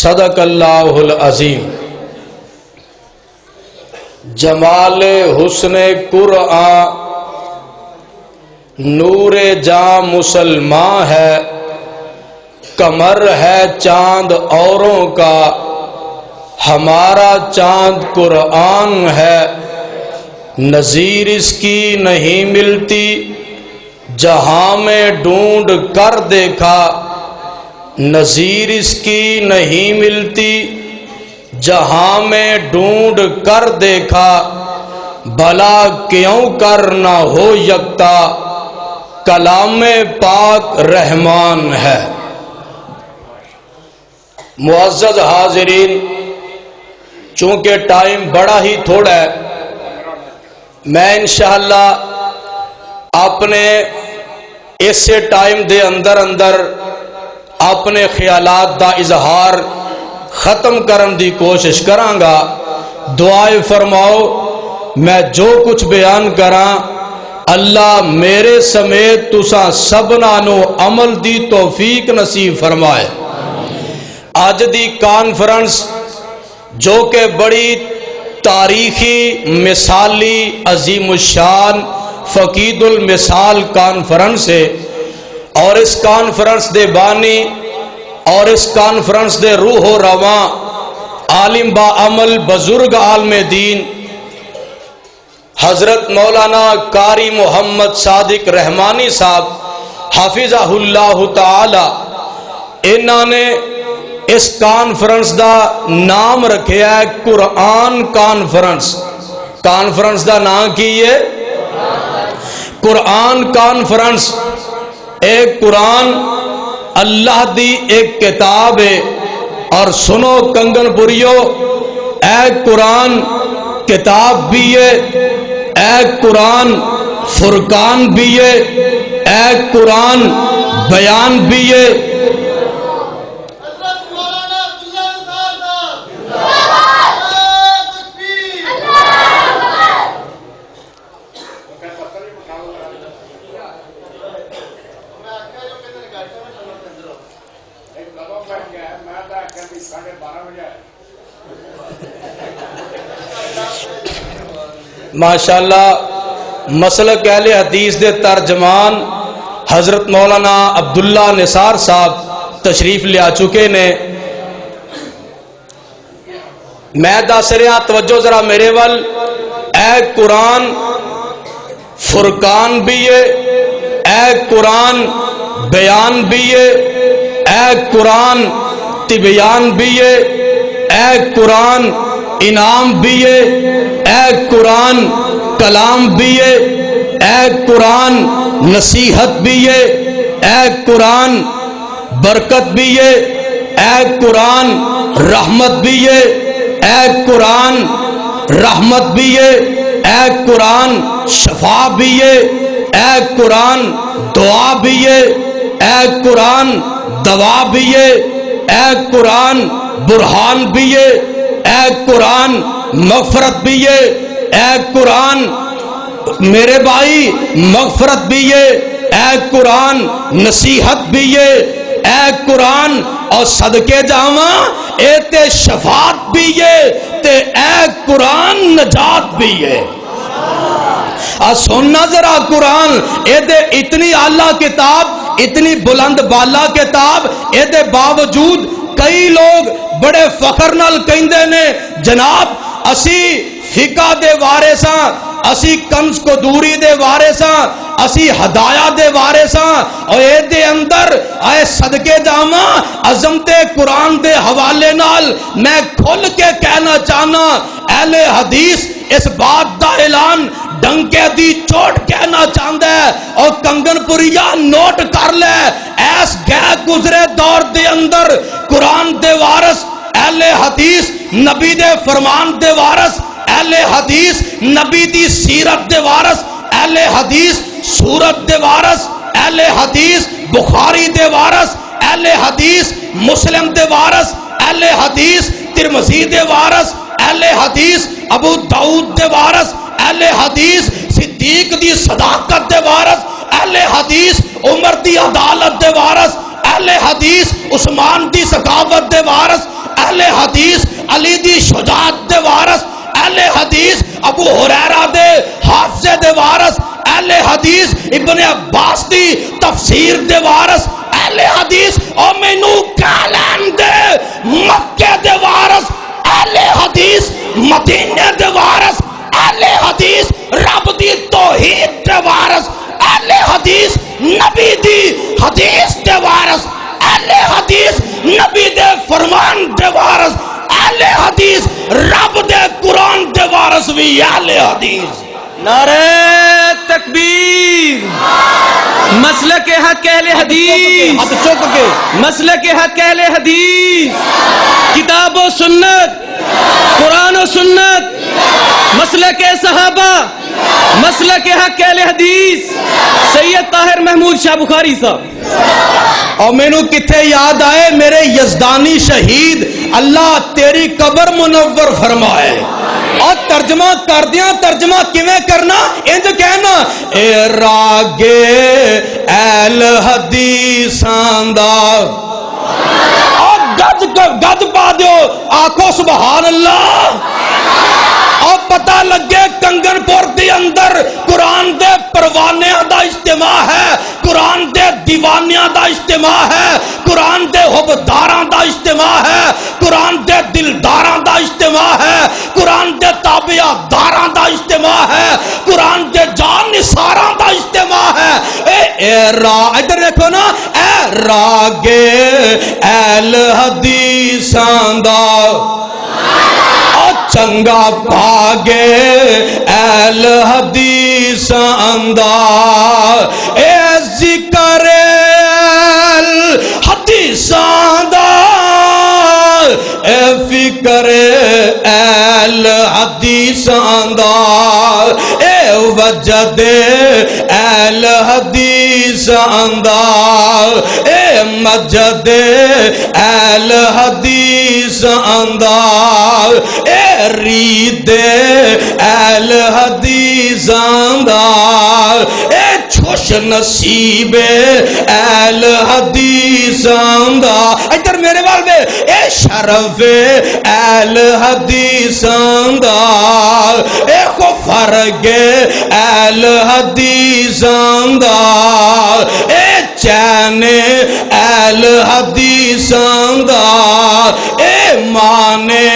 صدق اللہ العظیم۔ جمال حسن قرآن نور جاں مسلمان ہے، قمر ہے چاند اوروں کا، ہمارا چاند قرآن ہے۔ نظیر اس کی نہیں ملتی، جہاں میں ڈھونڈ کر دیکھا، نظیر اس کی نہیں ملتی، جہاں میں ڈھونڈ کر دیکھا، بھلا کیوں کر نہ ہو یکتا، کلام پاک رحمان ہے۔ معزز حاضرین، چونکہ ٹائم بڑا ہی تھوڑا ہے، میں انشاءاللہ اپنے اسے ٹائم دے اندر اپنے خیالات دا اظہار ختم کرن دی کوشش کراں گا۔ دعائے فرماؤ میں جو کچھ بیان کراں اللہ میرے سمیت تساں سبنا نو عمل دی توفیق نصیب فرمائے۔ آج دی کانفرنس جو کہ بڑی تاریخی، مثالی، عظیم الشان، فقید المثال کانفرنس ہے، اور اس کانفرنس دے بانی اور اس کانفرنس دے روح و رواں عالم با عمل بزرگ عالم دین حضرت مولانا قاری محمد صادق رحمانی صاحب حافظہ اللہ تعالی، انہوں نے اس کانفرنس دا نام رکھے ہے قرآن کانفرنس۔ کانفرنس دا نام کی ہے قرآن کانفرنس۔ ایک قرآن اللہ دی ایک کتاب ہے، اور سنو کنگن پوریو، اے قرآن کتاب بھی ہے، اے قرآن فرقان بھی ہے، اے قرآن بیان بھی ہے۔ ماشاءاللہ مسلک اہل حدیث دے ترجمان حضرت مولانا عبداللہ نثار صاحب تشریف لے آ چکے نے۔ میں دس رہا، توجہ ذرا میرے ول، اے قرآن فرقان بھی ہے، اے قرآن بیان بھی ہے، اے قرآن تبیان بھی ہے، اے قرآن انعام بھی ہے، اے قرآن کلام بھی ہے، اے قرآن نصیحت بھی ہے، اے قرآن برکت بھی ہے، اے قرآن رحمت بھی ہے، اے قرآن رحمت بھی ہے، اے قرآن شفا بھی ہے، اے قرآن دعا بھی ہے، اے قرآن دوا بھی ہے، اے قرآن برہان بھی ہے، اے قرآن مغفرت بھی ہے، اے قرآن میرے بھائی مغفرت بھی ہے، اے قرآن نصیحت بھی ہے، اے قرآن اور صدقے جاواں اے تے شفاعت بھی ہے، تے اے قرآن نجات بھی ہے۔ سننا ذرا قرآن اے دے اتنی اعلیٰ کتاب، اتنی بلند بالا کتاب، اے دے باوجود کئی لوگ بڑے فخر نال کہندے نے جناب اسی فقہ دے وارثاں، اسی کنز کو دوری دے وارثاں، اسی ہدایہ دے وارثاں، اور اے دے اندر اے صدقے جاواں عظمت قرآن دے حوالے نال میں کھل کے کہنا چاہنا، اہل حدیث اس بات دا اعلان ڈنکے دی چوٹ کہنا چاہتا ہے، اور کنگن پوریا نوٹ کر لے، ایس گئے گزرے دور دے اندر قرآن دے وارث اہل حدیث، نبی دے فرمان دے وارث اہل حدیث، نبی دی سیرت دے وارث اہل حدیث، سورت دے وارث اہل حدیث، بخاری دے وارث اہل حدیث، مسلم دے وارث اہل حدیث، ترمذی دے وارث اہل حدیث، ابو داؤد دے وارث اہل حدیث، صدیق دی صداقت دے وارث اہل حدیث، عمر دی عدالت دے وارث اہل حدیث، عثمان دی سخاوت دے وارث دی شجاعت دے وارث اہل حدیث ابو ہریرہ دے حافظے دے وارث اہل حدیث ابن عباس دی تفسیر دے وارث اہل حدیث او مینو کالین دے مکے دے وارث اہل حدیث مدینے دے وارث اہل حدیث رب دی توحید دے وارث اہل حدیث نبی دی حدیث دے وارث اہل حدیث نبی دے فرمان دے وارث اہل حدیث رب دے قرآن دے وارث بھی اہل حدیث نعرہ تکبیر مسلک حق اہل حدیث مسلک حق اہل حدیث کتاب و سنت قرآن و سنت مسلک صحابہ مسلک حق اہل حدیث سید طاہر محمود شاہ بخاری صاحب۔ اور مینو کتھے یاد آئے میرے یزدانی شہید اللہ تیری قبر منور فرمائے اور ترجمہ کر دیا ترجمہ کیویں کرنا انج کہنا اے راگے اہل حدیثاں دا اور گد پا دیو آکھو سبحان اللہ اور پتہ لگے کنگن پور دی اندر قرآن دے پروانیاں دا اجتماع ہے قرآن دے دیوانیاں دا اجتماع ہے قرآن دے حبداراں دا اجتماع ہے قرآن دے دلداراں دا اجتماع ہے قرآن دے تابعہ داراں دا اجتماع ہے قرآن دے جان نثاراں دا اجتماع ہے اے ادھر دیکھو نا اے راگے اہل حدیثاں دا چنگا پاگے اہل حدیث اندار اے ذکر حدیث اندار اے فکر اہل حدیث اندار اے وجد اہل حدیث اندار اے مجد اہل حدیث اندار اے رید اہل حدیث اندار اے چھوش نصیب اہل حدیث اندار ادھر میرے بال میں اے شرف اہل حدیث اندار اے فرگ اہل حدیث اندار اے چین اہل حدیث اندار اے مانے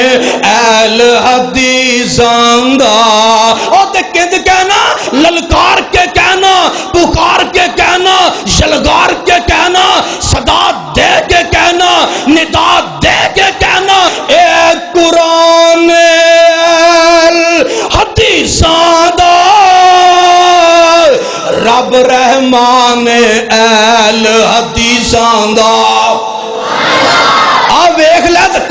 اہل حدیث اندار اور کہند کہنا للکار کے کہنا پکار کے کہنا شلگار کے کہنا صدا دے کے کہنا ندا دے کے کہنا اے قرآن حدیث رب رحمان اہل حدیث دا